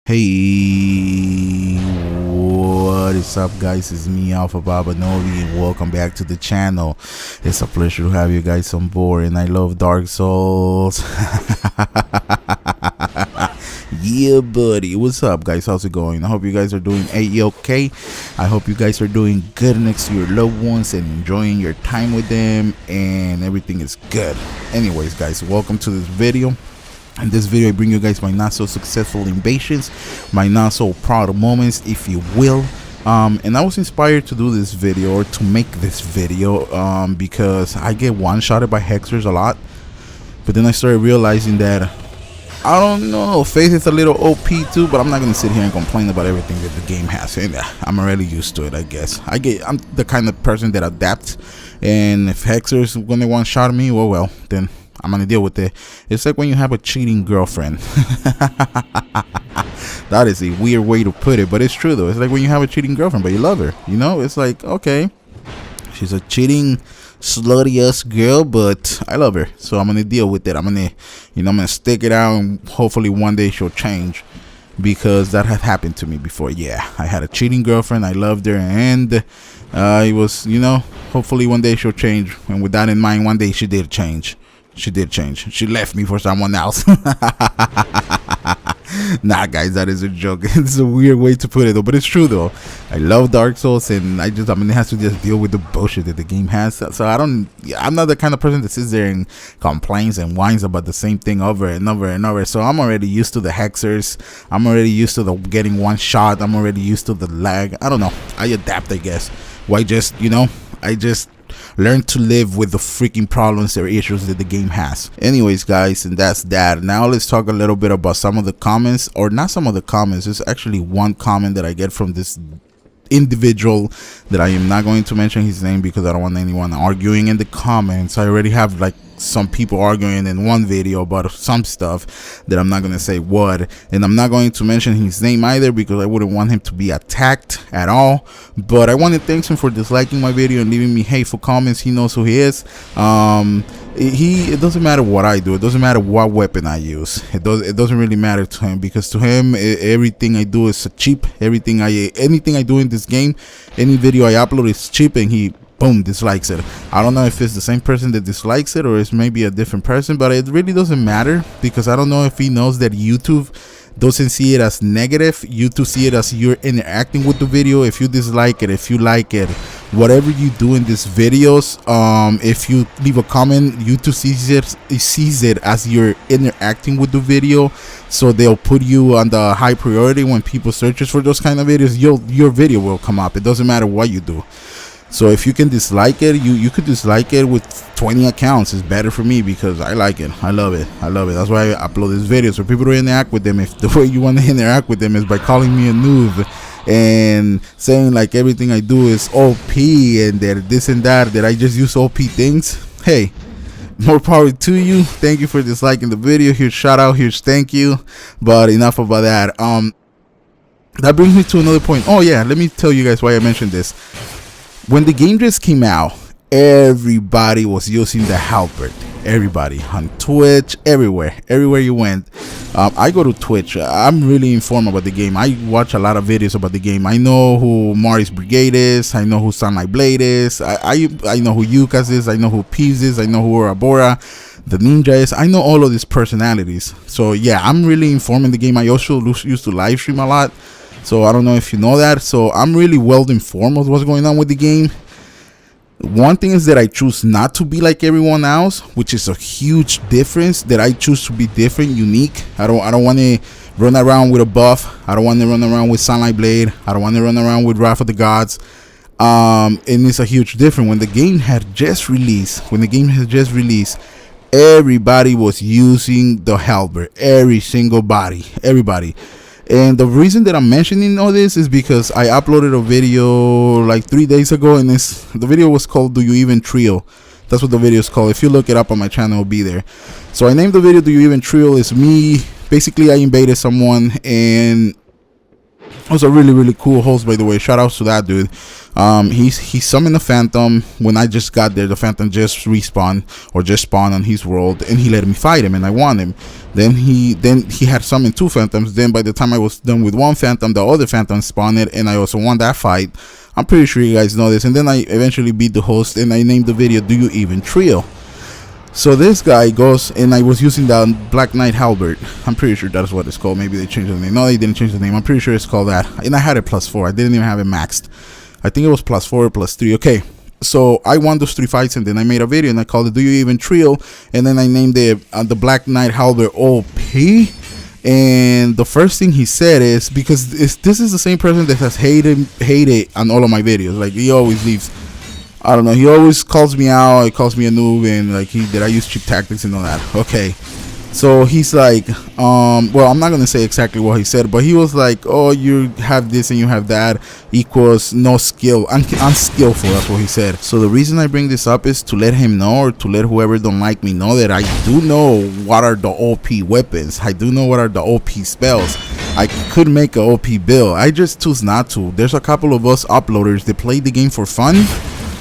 Hey, what is up, guys? It's me, Alpha Baba Novi, and welcome back to the channel. It's a pleasure to have you guys on board, and I love Dark Souls. Yeah, buddy. What's up, guys? How's it going? I hope you guys are doing A-okay. I hope you guys are doing good next to your loved ones and enjoying your time with them, and everything is good. Anyways, guys, welcome to this video. In this video, I bring you guys my not so successful invasions, my not so proud moments, if you will. And I was inspired to do this video, or to make this video, because I get one-shotted by hexers a lot. But then I started realizing that, I don't know, Faith is a little OP too, but I'm not gonna sit here and complain about everything that the game has. And I'm already used to it, I guess. I'm the kind of person that adapts, and if hexers when they one-shot me, well, then I'm gonna deal with it. It's like when you have a cheating girlfriend. That is a weird way to put it, but it's true though. It's like when you have a cheating girlfriend, but you love her. You know, it's like, okay, she's a cheating, slutty ass girl, but I love her, so I'm gonna deal with it. I'm gonna stick it out, and hopefully one day she'll change, because that had happened to me before. Yeah, I had a cheating girlfriend. I loved her, and it was, hopefully one day she'll change. And with that in mind, one day she did change. She did change. She left me for someone else. Nah, guys, that is a joke. It's a weird way to put it though, but it's true though. I love Dark Souls, and it has to just deal with the bullshit that the game has. So I'm not the kind of person that sits there and complains and whines about the same thing over and over and over. So I'm already used to the hexers. I'm already used to the getting one shot. I'm already used to the lag. I don't know. I adapt, I guess. Well, I just learn to live with the freaking problems or issues that the game has. Anyways, guys, and that's that. Now let's talk a little bit about some of the comments, or not some of the comments. There's actually one comment that I get from this individual that I am not going to mention his name because I don't want anyone arguing in the comments. I already have like some people arguing in one video about some stuff that I'm not going to say what, and I'm not going to mention his name either because I wouldn't want him to be attacked at all. But I want to thank him for disliking my video and leaving me hateful comments. He knows who he is. It doesn't matter what I do. It doesn't matter what weapon I use. It doesn't really matter to him, because to him everything I do is cheap. Anything I do in this game, any video I upload is cheap, and he boom dislikes it. I don't know if it's the same person that dislikes it, or it's maybe a different person, but it really doesn't matter, because I don't know if he knows that YouTube doesn't see it as negative. YouTube see it as you're interacting with the video. If you dislike it, if you like it, whatever you do in these videos, if you leave a comment, YouTube sees it as you're interacting with the video, so they'll put you on the high priority. When people searches for those kind of videos, your video will come up. It doesn't matter what you do. So if you can dislike it, you could dislike it with 20 accounts. It's better for me because I like it. I love it. That's why I upload this video, so people to interact with them. If the way you want to interact with them is by calling me a noob and saying like everything I do is OP and that this and that I just use OP things, hey, more power to you. Thank you for disliking the video. Here's shout out, here's thank you. But enough about that. That brings me to another point. Oh yeah, let me tell you guys why I mentioned this. When the game just came out, everybody was using the halberd. Everybody on Twitch, everywhere you went. I go to Twitch. I'm really informed about the game. I watch a lot of videos about the game. I know who Mari's Brigade is. I know who Sunlight Blade is. I know who Yukas is. I know who Peeves is. I know who Orabora, the Ninja is. I know all of these personalities. So yeah, I'm really informed in the game. I also used to live stream a lot. So I don't know if you know that. So I'm really well informed of what's going on with the game. One thing is that I choose not to be like everyone else, which is a huge difference. That I choose to be different, unique. I don't want to run around with a buff. I don't want to run around with Sunlight Blade. I don't want to run around with Wrath of the Gods. And it's a huge difference. When the game had just released, everybody was using the halberd. Every single body, everybody. And the reason that I'm mentioning all this is because I uploaded a video like 3 days ago, and the video was called "Do You Even Trio?" That's what the video is called. If you look it up on my channel, it'll be there. So I named the video "Do You Even Trio?" It's me. Basically, I invaded someone, and was a really cool host, by the way. Shout outs to that dude. He summoned the Phantom. When I just got there, the Phantom just respawned or just spawned on his world, and he let me fight him, and I won him. Then he had summoned 2 Phantoms. Then by the time I was done with 1 Phantom, the other Phantom spawned, and I also won that fight. I'm pretty sure you guys know this. And then I eventually beat the host, and I named the video "Do You Even Trio?" So this guy goes, and I was using the Black Knight Halberd. I'm pretty sure that's what it's called. Maybe they changed the name. No, they didn't change the name. I'm pretty sure it's called that. And I had it +4. I didn't even have it maxed. I think it was +4 or +3. Okay, so I won those 3 fights, and then I made a video, and I called it "Do You Even Trio?" And then I named it the Black Knight Halberd OP. And the first thing he said is, because this is the same person that has hated on all of my videos. Like, he always leaves, I don't know, he always calls me out, he calls me a noob, and like, did I use cheap tactics and all that. Okay, so he's like, well, I'm not gonna say exactly what he said, but he was like, oh, you have this and you have that equals no skill, unskillful. That's what he said. So the reason I bring this up is to let him know, or to let whoever don't like me know, that I do know what are the OP weapons. I do know what are the OP spells. I could make an OP build. I just choose not to. There's a couple of us uploaders that play the game for fun,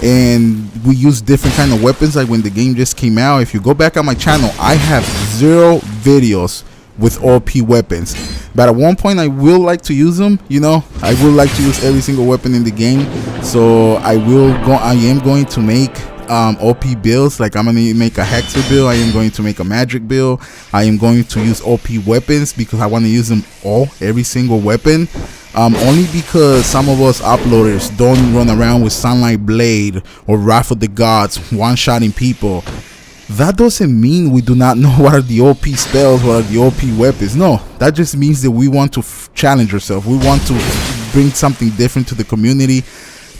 and we use different kind of weapons. Like when the game just came out, if you go back on my channel, I have 0 videos with OP weapons, but at one point I will like to use them. You know, I will like to use every single weapon in the game. So I am going to make OP builds. Like, I'm gonna make a hexer build, I am going to make a magic build, I am going to use OP weapons, because I want to use them every single weapon. Only because some of us uploaders don't run around with Sunlight Blade or Wrath of the Gods one-shotting people. That doesn't mean we do not know what are the OP spells, what are the OP weapons. No, that just means that we want to challenge ourselves. We want to bring something different to the community.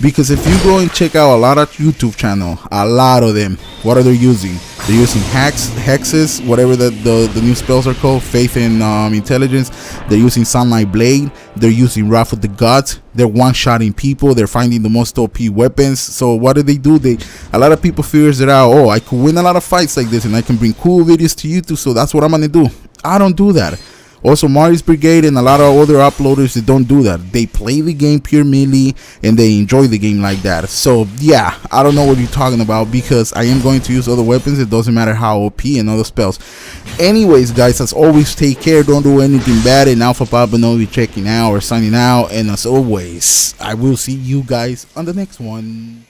Because if you go and check out a lot of YouTube channel, a lot of them, what are they using? They're using hexes, whatever the new spells are called, faith and intelligence. They're using Sunlight Blade. They're using Wrath of the Gods. They're one-shotting people. They're finding the most OP weapons. So what do? A lot of people figures it out. Oh, I could win a lot of fights like this, and I can bring cool videos to YouTube. So that's what I'm gonna do. I don't do that. Also, Mari's Brigade and a lot of other uploaders that don't do that. They play the game pure melee, and they enjoy the game like that. So yeah, I don't know what you're talking about, because I am going to use other weapons. It doesn't matter how OP and other spells. Anyways, guys, as always, take care. Don't do anything bad. And Alpha Papa will be checking out or signing out. And as always, I will see you guys on the next one.